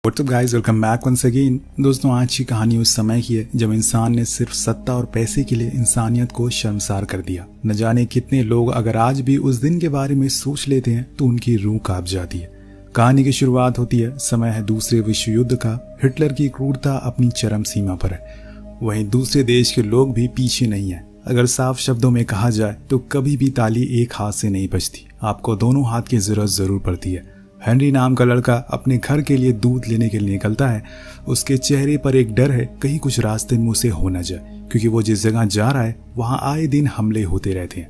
WhatsApp guys, welcome back once again. दोस्तों, आज की कहानी उस समय की है जब इंसान ने सिर्फ सत्ता और पैसे के लिए इंसानियत को शर्मसार कर दिया। न जाने कितने लोग अगर आज भी उस दिन के बारे में सोच लेते हैं तो उनकी रूह कांप जाती है। कहानी की शुरुआत होती है, समय है दूसरे विश्व युद्ध का। हिटलर की क्रूरता अपनी चरम सीमा पर है। वहीं दूसरे देश के लोग भी पीछे नहीं है। अगर साफ शब्दों में कहा जाए तो कभी भी ताली एक हाथ से नहीं बजती, आपको दोनों हाथ की जरूरत जरूर पड़ती है। हेनरी नाम का लड़का अपने घर के लिए दूध लेने के लिए निकलता है। उसके चेहरे पर एक डर है, कहीं कुछ रास्ते में उसे हो न जाए, क्योंकि वो जिस जगह जा रहा है वहां आए दिन हमले होते रहते हैं।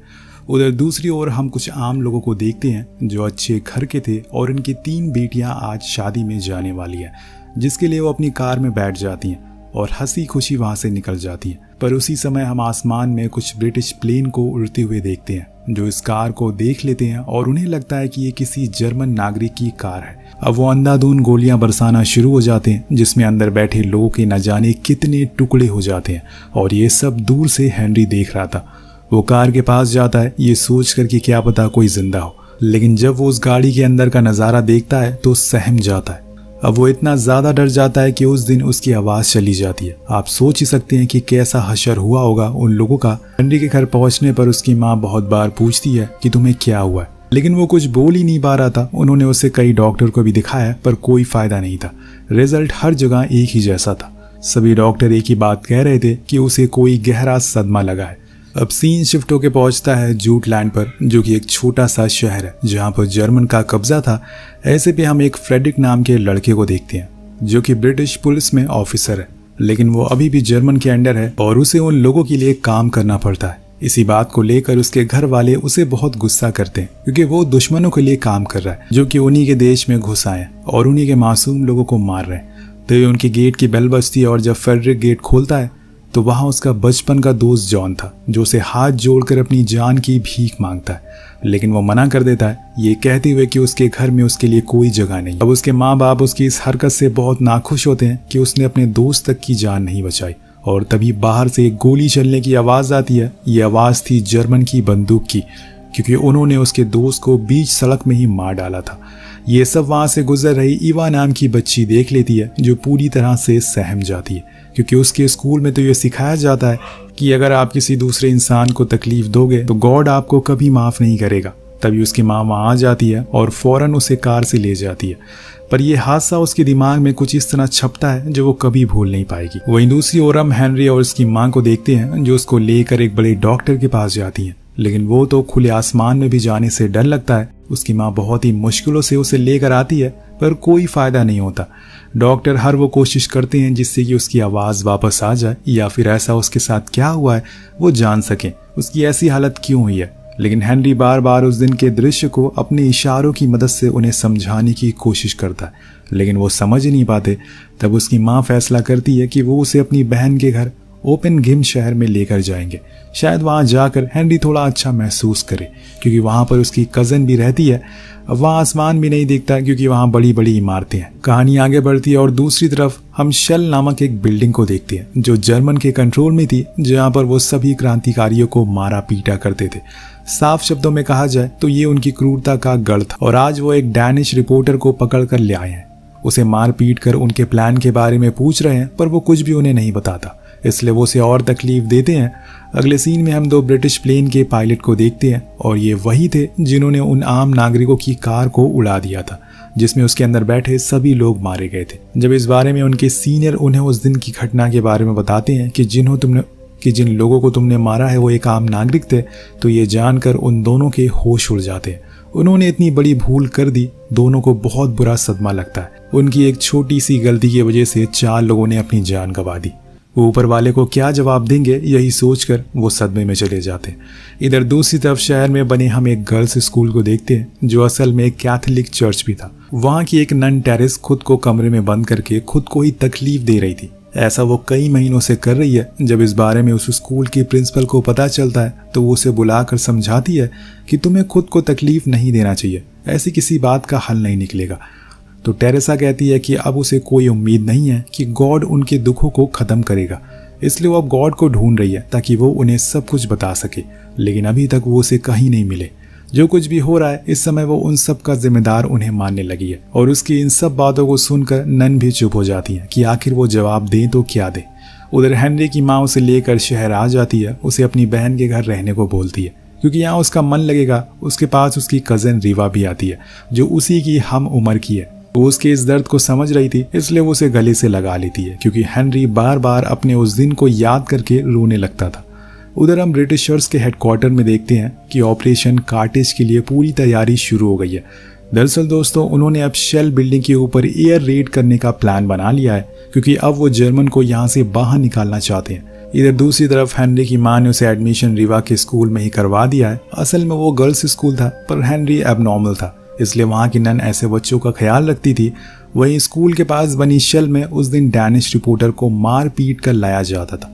उधर दूसरी ओर हम कुछ आम लोगों को देखते हैं जो अच्छे घर के थे और इनकी 3 बेटियां आज शादी में जाने वाली है, जिसके लिए वो अपनी कार में बैठ जाती हैं और हंसी खुशी वहां से निकल जाती है। पर उसी समय हम आसमान में कुछ ब्रिटिश प्लेन को उड़ते हुए देखते हैं, जो इस कार को देख लेते हैं और उन्हें लगता है कि ये किसी जर्मन नागरिक की कार है। अब वो अंधाधुंध गोलियां बरसाना शुरू हो जाते हैं, जिसमें अंदर बैठे लोगों के न जाने कितने टुकड़े हो जाते हैं। और ये सब दूर से हेनरी देख रहा था। वो कार के पास जाता है, ये सोच कर कि क्या पता कोई जिंदा हो, लेकिन जब वो उस गाड़ी के अंदर का नजारा देखता है तो सहम जाता है। अब वो इतना ज्यादा डर जाता है कि उस दिन उसकी आवाज चली जाती है। आप सोच ही सकते हैं कि कैसा हशर हुआ होगा उन लोगों का। हेनरी के घर पहुंचने पर उसकी माँ बहुत बार पूछती है कि तुम्हें क्या हुआ है, लेकिन वो कुछ बोल ही नहीं पा रहा था। उन्होंने उसे कई डॉक्टर को भी दिखाया पर कोई फायदा नहीं था। रिजल्ट हर जगह एक ही जैसा था। सभी डॉक्टर एक ही बात कह रहे थे कि उसे कोई गहरा सदमा लगा है। अब सीन शिफ्ट होकर पहुंचता है जूटलैंड पर, जो कि एक छोटा सा शहर है जहां पर जर्मन का कब्जा था। ऐसे पे हम एक फ्रेडरिक नाम के लड़के को देखते हैं, जो कि ब्रिटिश पुलिस में ऑफिसर है, लेकिन वो अभी भी जर्मन के अंडर है और उसे उन लोगों के लिए काम करना पड़ता है। इसी बात को लेकर उसके घर वाले उसे बहुत गुस्सा करते हैं, क्योंकि वो दुश्मनों के लिए काम कर रहा है, जो कि उन्हीं के देश में घुस आए हैं और उन्हीं के मासूम लोगों को मार रहे हैं। तो उनकी गेट की बेल बजती है और जब फ्रेडरिक गेट खोलता है तो वहां उसका बचपन का दोस्त जॉन था, जो उसे हाथ जोड़कर अपनी जान की भीख मांगता है, लेकिन वो मना कर देता है, ये कहते हुए कि उसके घर में उसके लिए कोई जगह नहीं। अब उसके माँ बाप उसकी इस हरकत से बहुत नाखुश होते हैं कि उसने अपने दोस्त तक की जान नहीं बचाई। और तभी बाहर से एक गोली चलने की आवाज आती है। ये आवाज थी जर्मन की बंदूक की, क्योंकि उन्होंने उसके दोस्त को बीच सड़क में ही मार डाला था। ये सब वहां से गुजर रही ईवा नाम की बच्ची देख लेती है, जो पूरी तरह से सहम जाती है, क्योंकि उसके स्कूल में तो ये सिखाया जाता है कि अगर आप किसी दूसरे इंसान को तकलीफ दोगे तो गॉड आपको कभी माफ नहीं करेगा। तभी उसकी माँ वहां आ जाती है और फौरन उसे कार से ले जाती है। पर यह हादसा उसके दिमाग में कुछ इस तरह छपता है जो वो कभी भूल नहीं पाएगी। वहीं दूसरी ओर हम हेनरी और उसकी माँ को देखते हैं, जो उसको लेकर एक बड़े डॉक्टर के पास जाती है, लेकिन वो तो खुले आसमान में भी जाने से डर लगता है। उसकी माँ बहुत ही मुश्किलों से उसे लेकर आती है, पर कोई फायदा नहीं होता। डॉक्टर हर वो कोशिश करते हैं जिससे कि उसकी आवाज वापस आ जाए, या फिर ऐसा उसके साथ क्या हुआ है वो जान सके, उसकी ऐसी हालत क्यों हुई है। लेकिन हेनरी बार बार उस दिन के दृश्य को अपने इशारों की मदद से उन्हें समझाने की कोशिश करता है, लेकिन वो समझ ही नहीं पाते। तब उसकी माँ फैसला करती है कि वो उसे अपनी बहन के घर ओपन गिम शहर में लेकर जाएंगे। शायद वहां जाकर हेनरी थोड़ा अच्छा महसूस करे, क्योंकि वहां पर उसकी कजन भी रहती है। वहां आसमान भी नहीं दिखता, क्योंकि वहां बड़ी बड़ी इमारतें हैं। कहानी आगे बढ़ती है और दूसरी तरफ हम शेल नामक एक बिल्डिंग को देखते हैं, जो जर्मन के कंट्रोल में थी, जहां पर वो सभी क्रांतिकारियों को मारा पीटा करते थे। साफ शब्दों में कहा जाए तो ये उनकी क्रूरता का गढ़ था। और आज वो एक डैनिश रिपोर्टर को पकड़ कर ले आए हैं। उसे मार पीट कर उनके प्लान के बारे में पूछ रहे हैं, पर वो कुछ भी उन्हें नहीं बताता, इसलिए वो उसे और तकलीफ देते हैं। अगले सीन में हम 2 ब्रिटिश प्लेन के पायलट को देखते हैं, और ये वही थे जिन्होंने उन आम नागरिकों की कार को उड़ा दिया था, जिसमें उसके अंदर बैठे सभी लोग मारे गए थे। जब इस बारे में उनके सीनियर उन्हें उस दिन की घटना के बारे में बताते हैं कि जिन लोगों को तुमने मारा है वो एक आम नागरिक थे, तो ये जानकर उन दोनों के होश उड़ जाते हैं। उन्होंने इतनी बड़ी भूल कर दी, दोनों को बहुत बुरा सदमा लगता है। उनकी एक छोटी सी गलती की वजह से 4 लोगों ने अपनी जान गंवा दी। वो ऊपर वाले को क्या जवाब देंगे, यही सोचकर वो सदमे में चले जाते हैं। इधर दूसरी तरफ शहर में बने हम एक गर्ल्स स्कूल को देखते हैं, जो असल में एक कैथोलिक चर्च भी था। वहाँ की एक नन टेरेस खुद को कमरे में बंद करके खुद को ही तकलीफ दे रही थी। ऐसा वो कई महीनों से कर रही है। जब इस बारे में उस स्कूल की प्रिंसिपल को पता चलता है तो वो उसे बुलाकर समझाती है कि तुम्हें खुद को तकलीफ नहीं देना चाहिए, ऐसी किसी बात का हल नहीं निकलेगा। तो टेरेसा कहती है कि अब उसे कोई उम्मीद नहीं है कि गॉड उनके दुखों को खत्म करेगा, इसलिए वो अब गॉड को ढूंढ रही है ताकि वो उन्हें सब कुछ बता सके, लेकिन अभी तक वो उसे कहीं नहीं मिले। जो कुछ भी हो रहा है इस समय वो उन सब का जिम्मेदार उन्हें मानने लगी है। और उसकी इन सब बातों को सुनकर नन भी चुप हो जाती है कि आखिर वो जवाब दे तो क्या दे। उधर हेनरी की माँ उसे लेकर शहर आ जाती है, उसे अपनी बहन के घर रहने को बोलती है क्योंकि यहाँ उसका मन लगेगा। उसके पास उसकी कज़न रीवा भी आती है जो उसी की हम उम्र की है। वो उसके इस दर्द को समझ रही थी, इसलिए वो उसे गले से लगा लेती है क्योंकि हेनरी बार बार अपने उस दिन को याद करके रोने लगता था। उधर हम ब्रिटिशर्स के हेडक्वार्टर में देखते हैं कि ऑपरेशन कार्टेज के लिए पूरी तैयारी शुरू हो गई है। दरअसल दोस्तों उन्होंने अब शेल बिल्डिंग के ऊपर एयर रेड करने का प्लान बना लिया है क्योंकि अब वो जर्मन को यहाँ से बाहर निकालना चाहते हैं। इधर दूसरी तरफ हेनरी की माँ ने उसे एडमिशन रीवा के स्कूल में ही करवा दिया है। असल में वो गर्ल्स स्कूल था पर हेनरी एबनॉर्मल था, इसलिए वहाँ की नन ऐसे बच्चों का ख्याल रखती थी। वहीं स्कूल के पास बनी शेल में उस दिन डैनिश रिपोर्टर को मार पीट कर लाया जाता था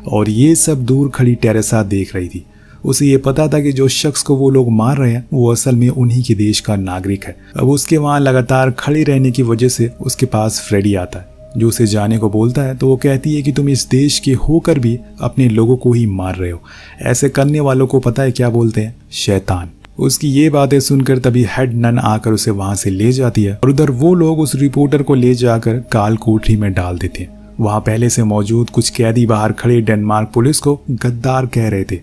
और ये सब दूर खड़ी टेरेसा देख रही थी। उसे ये पता था कि जो शख्स को वो लोग मार रहे हैं वो असल में उन्हीं के देश का नागरिक है। अब उसके वहाँ लगातार खड़ी रहने की वजह से उसके पास फ्रेडी आता है जो उसे जाने को बोलता है। तो वो कहती है कि तुम इस देश के होकर भी अपने लोगों को ही मार रहे हो। ऐसे करने वालों को पता है क्या बोलते हैं? शैतान। उसकी ये बातें सुनकर तभी हेड नन आकर उसे वहां से ले जाती है और उधर वो लोग उस रिपोर्टर को ले जाकर काल कोठरी में डाल देते हैं। वहां पहले से मौजूद कुछ कैदी बाहर खड़े डेनमार्क पुलिस को गद्दार कह रहे थे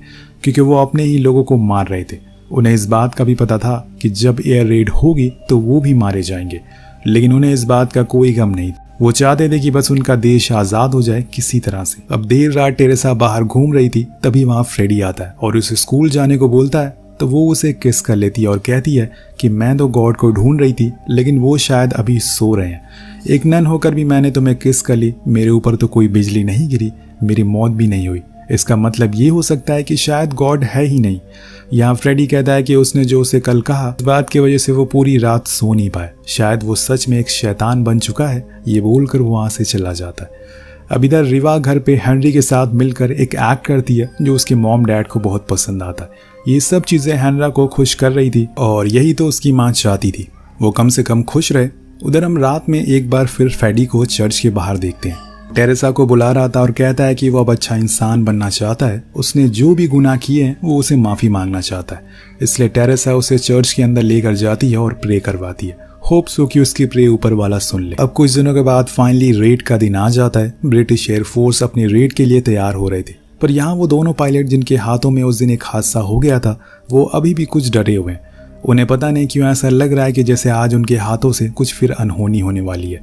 क्योंकि वो अपने ही लोगों को मार रहे थे। उन्हें इस बात का भी पता था कि जब एयर रेड होगी तो वो भी मारे जाएंगे, लेकिन उन्हें इस बात का कोई गम नहीं। वो चाहते थे कि बस उनका देश आजाद हो जाए किसी तरह से। अब देर रात टेरेसा बाहर घूम रही थी, तभी वहां फ्रेडी आता है और उसे स्कूल जाने को बोलता है। तो वो उसे किस कर लेती है और कहती है कि मैं तो गॉड को ढूंढ रही थी लेकिन वो शायद अभी सो रहे हैं। एक नन होकर भी मैंने तुम्हें किस कर ली, मेरे ऊपर तो कोई बिजली नहीं गिरी, मेरी मौत भी नहीं हुई। इसका मतलब ये हो सकता है कि शायद गॉड है ही नहीं। यहाँ फ्रेडी कहता है कि उसने जो उसे कल कहा इस बात की वजह से वो पूरी रात सो नहीं पाए, शायद वो सच में एक शैतान बन चुका है। ये बोलकर वो वहाँ से चला जाता है। अब इधर रीवा घर पे हेनरी के साथ मिलकर एक एक्ट करती है जो उसके मॉम डैड को बहुत पसंद आता है। ये सब चीजें हेनरा को खुश कर रही थी और यही तो उसकी माँ चाहती थी, वो कम से कम खुश रहे। उधर हम रात में एक बार फिर फ्रेडी को चर्च के बाहर देखते हैं। टेरेसा को बुला रहा था और कहता है कि वो अब अच्छा इंसान बनना चाहता है। उसने जो भी गुनाह किए हैं वो उसे माफी मांगना चाहता है, इसलिए टेरेसा उसे चर्च के अंदर लेकर जाती है और प्रे करवाती है। होप सो कि उसकी प्रे ऊपर वाला सुन ले। अब कुछ दिनों के बाद फाइनली रेड का दिन आ जाता है। ब्रिटिश एयरफोर्स अपनी रेड के लिए तैयार हो रहे थे, पर यहाँ वो दोनों पायलट जिनके हाथों में उस दिन एक हादसा हो गया था वो अभी भी कुछ डरे हुए हैं। उन्हें पता नहीं क्यों ऐसा लग रहा है कि जैसे आज उनके हाथों से कुछ फिर अनहोनी होने वाली है।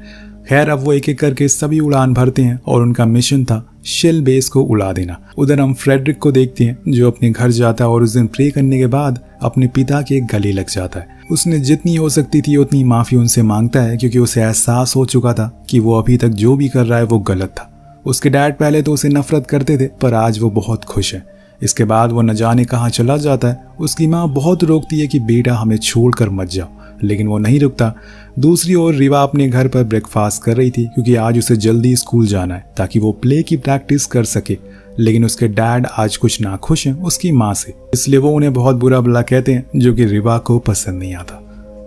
खैर अब वो एक एक करके सभी उड़ान भरते हैं और उनका मिशन था शेल बेस को उड़ा देना। उधर हम फ्रेडरिक को देखते हैं जो अपने घर जाता है और उस दिन प्रे करने के बाद अपने पिता के गले लग जाता है। उसने जितनी हो सकती थी उतनी माफी उनसे मांगता है क्योंकि उसे एहसास हो चुका था कि वो अभी तक जो भी कर रहा है वो गलत था। उसके डैड पहले तो उसे नफरत करते थे पर आज वो बहुत खुश है। इसके बाद वो न जाने कहाँ चला जाता है। उसकी माँ बहुत रोकती है कि बेटा हमें छोड़कर मत जाओ, लेकिन वो नहीं रुकता। दूसरी ओर रीवा अपने घर पर ब्रेकफास्ट कर रही थी क्योंकि आज उसे जल्दी स्कूल जाना है ताकि वो प्ले की प्रैक्टिस कर सके, लेकिन उसके डैड आज कुछ नाखुश हैं उसकी माँ से, इसलिए वो उन्हें बहुत बुरा भला कहते हैं जो कि रीवा को पसंद नहीं आता।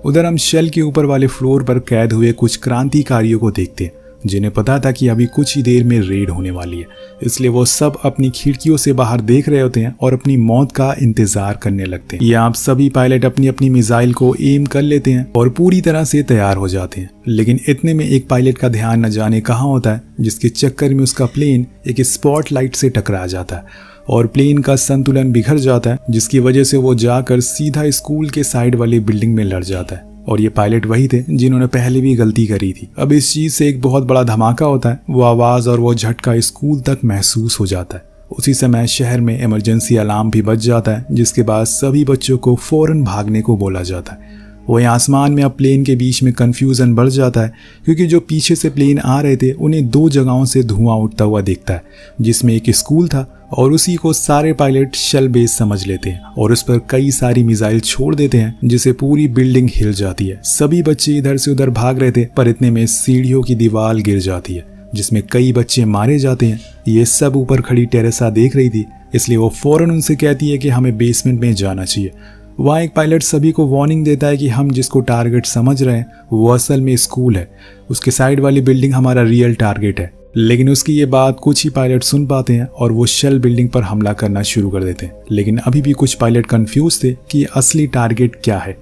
उधर हम शेल के ऊपर वाले फ्लोर पर कैद हुए कुछ क्रांतिकारियों को देखते हैं जिन्हें पता था कि अभी कुछ ही देर में रेड होने वाली है, इसलिए वो सब अपनी खिड़कियों से बाहर देख रहे होते हैं और अपनी मौत का इंतजार करने लगते हैं। ये आप सभी पायलट अपनी अपनी मिसाइल को एम कर लेते हैं और पूरी तरह से तैयार हो जाते हैं, लेकिन इतने में एक पायलट का ध्यान न जाने कहाँ होता है, जिसके चक्कर में उसका प्लेन एक स्पॉटलाइट से टकरा जाता है और प्लेन का संतुलन बिखर जाता है, जिसकी वजह से वो जाकर सीधा स्कूल के साइड वाली बिल्डिंग में लड़ जाता है। और ये पायलट वही थे जिन्होंने पहले भी गलती करी थी। अब इस चीज से एक बहुत बड़ा धमाका होता है। वो आवाज और वो झटका स्कूल तक महसूस हो जाता है। उसी समय शहर में इमरजेंसी अलार्म भी बज जाता है, जिसके बाद सभी बच्चों को फौरन भागने को बोला जाता है। वहीं आसमान में अब प्लेन के बीच में कंफ्यूजन बढ़ जाता है क्योंकि जो पीछे से प्लेन आ रहे थे उन्हें दो जगहों से धुआं उठता हुआ दिखता है, जिसमें एक स्कूल था और उसी को सारे पायलट शेल बेस समझ लेते हैं और उस पर कई सारी मिसाइल छोड़ देते हैं, जिससे पूरी बिल्डिंग हिल जाती है। सभी बच्चे इधर से उधर भाग रहे थे, पर इतने में सीढ़ियों की दीवार गिर जाती है जिसमें कई बच्चे मारे जाते हैं। ये सब ऊपर खड़ी टेरेसा देख रही थी, इसलिए वो फौरन उनसे कहती है कि हमें बेसमेंट में जाना चाहिए। वहाँ एक पायलट सभी को वार्निंग देता है कि हम जिसको टारगेट समझ रहे हैं वो असल में स्कूल है, उसके साइड वाली बिल्डिंग हमारा रियल टारगेट है। लेकिन उसकी ये बात कुछ ही पायलट सुन पाते हैं और वो शेल बिल्डिंग पर हमला करना शुरू कर देते हैं। लेकिन अभी भी कुछ पायलट कंफ्यूज थे कि असली टारगेट क्या है।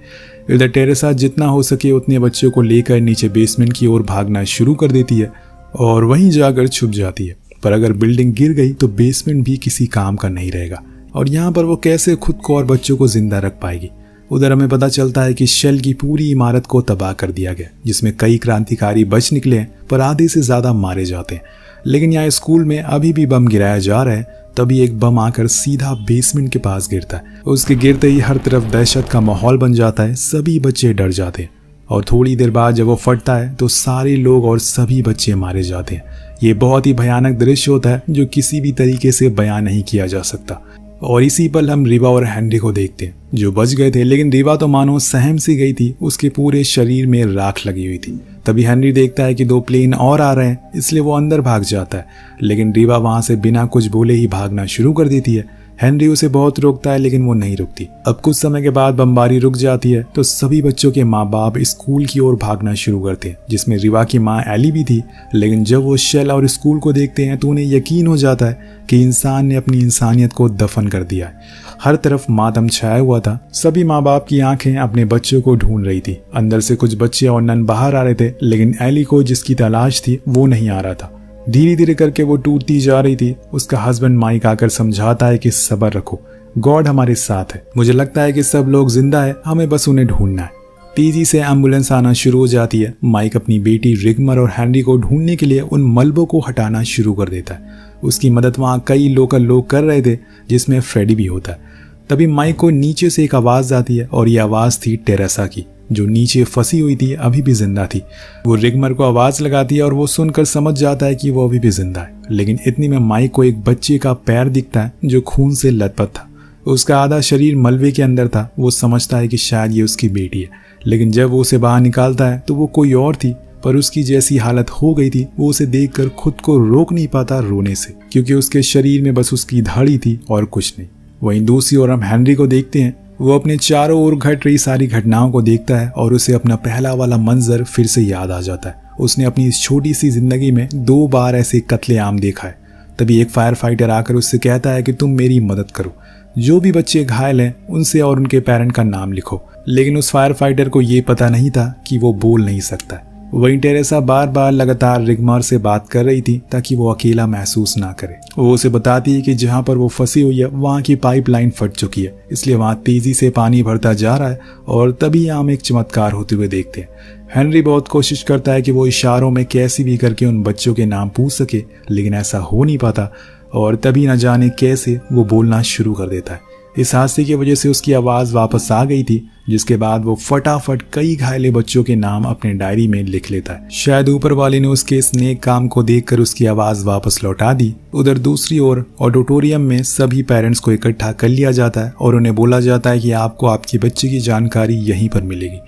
इधर टेरेसा जितना हो सके उतने बच्चों को लेकर नीचे बेसमेंट की ओर भागना शुरू कर देती है और वहीं जाकर छुप जाती है। पर अगर बिल्डिंग गिर गई तो बेसमेंट भी किसी काम का नहीं रहेगा और यहाँ पर वो कैसे खुद को और बच्चों को जिंदा रख पाएगी। उधर हमें पता चलता है कि शेल की पूरी इमारत को तबाह कर दिया गया, जिसमें कई क्रांतिकारी बच निकले हैं पर आधे से ज्यादा मारे जाते हैं। लेकिन यहाँ स्कूल में अभी भी बम गिराया जा रहा है। तभी एक बम आकर सीधा बेसमेंट के पास गिरता है। उसके गिरते ही हर तरफ दहशत का माहौल बन जाता है, सभी बच्चे डर जाते हैं और थोड़ी देर बाद जब वो फटता है तो सारे लोग और सभी बच्चे मारे जाते हैं। ये बहुत ही भयानक दृश्य होता है जो किसी भी तरीके से बयां नहीं किया जा सकता। और इसी पल हम रिवा और हेनरी को देखते हैं जो बच गए थे, लेकिन रिवा तो मानो सहम सी गई थी, उसके पूरे शरीर में राख लगी हुई थी। तभी हेनरी देखता है कि 2 प्लेन और आ रहे हैं, इसलिए वो अंदर भाग जाता है। लेकिन रिवा वहां से बिना कुछ बोले ही भागना शुरू कर देती है। हेनरी उसे बहुत रोकता है लेकिन वो नहीं रुकती। अब कुछ समय के बाद बमबारी रुक जाती है तो सभी बच्चों के माँ बाप स्कूल की ओर भागना शुरू करते हैं, जिसमें रिवा की माँ एली भी थी। लेकिन जब वो शेल और स्कूल को देखते हैं तो उन्हें यकीन हो जाता है कि इंसान ने अपनी इंसानियत को दफन कर दिया है। हर तरफ मातम छाया हुआ था। सभी माँ बाप की आंखें अपने बच्चों को ढूंढ रही थी। अंदर से कुछ बच्चे और नन बाहर आ रहे थे, लेकिन एली को जिसकी तलाश थी वो नहीं आ रहा था। धीरे धीरे करके वो टूटती जा रही थी। उसका हस्बैंड माइक आकर समझाता है कि सब्र रखो, गॉड हमारे साथ है। मुझे लगता है कि सब लोग जिंदा है, हमें बस उन्हें ढूंढना है। तेजी से एम्बुलेंस आना शुरू हो जाती है। माइक अपनी बेटी रिगमर और हेनरी को ढूंढने के लिए उन मलबों को हटाना शुरू कर देता है। उसकी मदद वहाँ कई लोकल लोग कर रहे थे, जिसमें फ्रेडी भी होता है। तभी माइक को नीचे से एक आवाज आती है और ये आवाज थी टेरेसा की, जो नीचे फंसी हुई थी, अभी भी जिंदा थी। वो रिगमर को आवाज लगाती है और वो सुनकर समझ जाता है कि वो अभी भी जिंदा है। लेकिन इतनी में माइक को एक बच्चे का पैर दिखता है जो खून से लथपथ था। उसका आधा शरीर मलबे के अंदर था। वो समझता है कि शायद ये उसकी बेटी है, लेकिन जब वो उसे बाहर निकालता है तो वो कोई और थी। पर उसकी जैसी हालत हो गई थी, वो उसे देखकर खुद को रोक नहीं पाता रोने से, क्योंकि उसके शरीर में बस उसकी धड़ी थी और कुछ नहीं। वहीं दूसरी ओर हम हेनरी को देखते हैं। वो अपने चारों ओर घट रही सारी घटनाओं को देखता है और उसे अपना पहला वाला मंजर फिर से याद आ जाता है। उसने अपनी इस छोटी सी जिंदगी में 2 बार ऐसे कत्लेआम देखा है। तभी एक फायर फाइटर आकर उससे कहता है कि तुम मेरी मदद करो, जो भी बच्चे घायल हैं उनसे और उनके पेरेंट का नाम लिखो। लेकिन उस फायर फाइटर को ये पता नहीं था कि वो बोल नहीं सकता। वहीं टेरेसा बार बार लगातार रिगमर से बात कर रही थी ताकि वो अकेला महसूस ना करे। वो उसे बताती है कि जहाँ पर वो फंसी हुई है वहाँ की पाइपलाइन फट चुकी है, इसलिए वहाँ तेजी से पानी भरता जा रहा है। और तभी यहाँ हम एक चमत्कार होते हुए देखते हैं। हेनरी बहुत कोशिश करता है कि वो इशारों में कैसे भी करके उन बच्चों के नाम पूछ सके, लेकिन ऐसा हो नहीं पाता। और तभी न जाने कैसे वो बोलना शुरू कर देता है। इस हादसे की वजह से उसकी आवाज़ वापस आ गई थी, जिसके बाद वो फटाफट कई घायले बच्चों के नाम अपने डायरी में लिख लेता है। शायद ऊपर वाले ने उसके इस नेक काम को देखकर उसकी आवाज़ वापस लौटा दी। उधर दूसरी ओर ऑडिटोरियम में सभी पेरेंट्स को इकट्ठा कर लिया जाता है और उन्हें बोला जाता है कि आपको आपके बच्चे की जानकारी यहीं पर मिलेगी।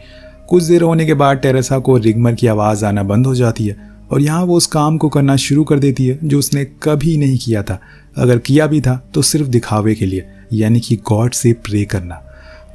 कुछ देर होने के बाद टेरेसा को रिगमर की आवाज़ आना बंद हो जाती है और यहाँ वो उस काम को करना शुरू कर देती है जो उसने कभी नहीं किया था। अगर किया भी था तो सिर्फ दिखावे के लिए, यानी कि गॉड से प्रे करना,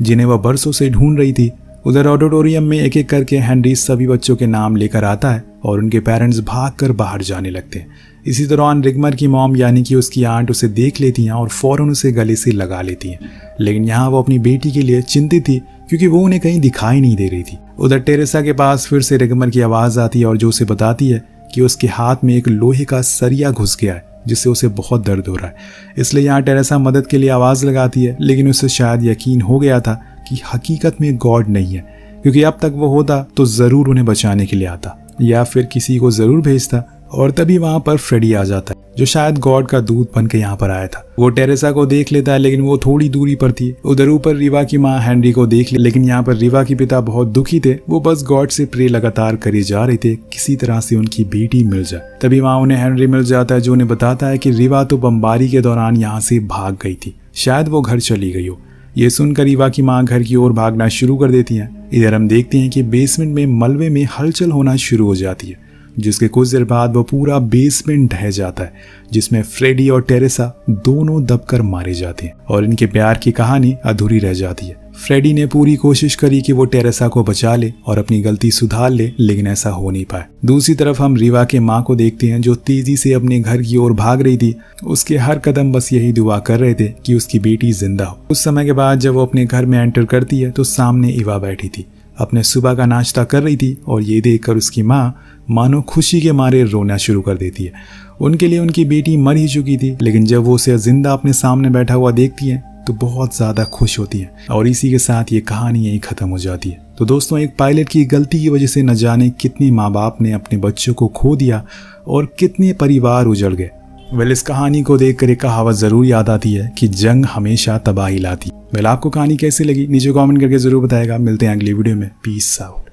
जिन्हें वह बरसों से ढूंढ रही थी। उधर ऑडिटोरियम में एक एक करके हेनरी सभी बच्चों के नाम लेकर आता है और उनके पेरेंट्स भागकर बाहर जाने लगते हैं। इसी दौरान रिगमर की मॉम यानी कि उसकी आंट उसे देख लेती हैं और फौरन उसे गले से लगा लेती हैं। लेकिन यहाँ वो अपनी बेटी के लिए चिंतित थी क्योंकि वो उन्हें कहीं दिखाई नहीं दे रही थी। उधर टेरेसा के पास फिर से रिगमर की आवाज़ आती है और जो उसे बताती है कि उसके हाथ में एक लोहे का सरिया घुस गया है, जिससे उसे बहुत दर्द हो रहा है। इसलिए यहाँ टेरेसा मदद के लिए आवाज़ लगाती है, लेकिन उसे शायद यकीन हो गया था कि हकीकत में गॉड नहीं है, क्योंकि अब तक वो होता तो ज़रूर उन्हें बचाने के लिए आता या फिर किसी को ज़रूर भेजता। और तभी वहाँ पर फ्रेडी आ जाता है, जो शायद गॉड का दूत बन के यहाँ पर आया था। वो टेरेसा को देख लेता है, लेकिन वो थोड़ी दूरी पर थी। उधर ऊपर रिवा की माँ हेनरी को देख ली, लेकिन यहाँ पर रिवा के पिता बहुत दुखी थे। वो बस गॉड से प्रे लगातार करे जा रहे थे, किसी तरह से उनकी बेटी मिल जाए। तभी वहाँ उन्हें हेनरी मिल जाता है, जो उन्हें बताता है कि रिवा तो बमबारी के दौरान यहाँ से भाग गई थी, शायद वो घर चली गई हो। ये सुनकर रिवा की माँ घर की ओर भागना शुरू कर देती हैं। इधर हम देखते हैं कि बेसमेंट में मलबे में हलचल होना शुरू हो जाती है, जिसके कुछ देर बाद वो पूरा बेसमेंट ढह जाता है, जिसमें फ्रेडी और टेरेसा दोनों दबकर मारे जाते हैं और इनके प्यार की कहानी अधूरी रह जाती है। फ्रेडी ने पूरी कोशिश करी कि वो टेरेसा को बचा ले और अपनी गलती सुधार ले, लेकिन ऐसा हो नहीं पाया। दूसरी तरफ हम रीवा के माँ को देखते हैं जो तेजी से अपने घर की ओर भाग रही थी। उसके हर कदम बस यही दुआ कर रहे थे कि उसकी बेटी जिंदा हो। कुछ समय के बाद जब वो अपने घर में एंटर करती है तो सामने इवा बैठी थी, अपने सुबह का नाश्ता कर रही थी और ये देखकर उसकी माँ मानो खुशी के मारे रोना शुरू कर देती है। उनके लिए उनकी बेटी मर ही चुकी थी, लेकिन जब वो उसे जिंदा अपने सामने बैठा हुआ देखती है तो बहुत ज़्यादा खुश होती है। और इसी के साथ ये कहानी यहीं ख़त्म हो जाती है। तो दोस्तों, एक पायलट की गलती की वजह से न जाने कितने माँ बाप ने अपने बच्चों को खो दिया और कितने परिवार उजड़ गए। इस कहानी को देखकर एक कहावत ज़रूर याद आती है कि जंग हमेशा तबाही लाती। आपको कहानी कैसी लगी नीचे कमेंट करके ज़रूर बताएगा। मिलते हैं अगली वीडियो में। Peace out.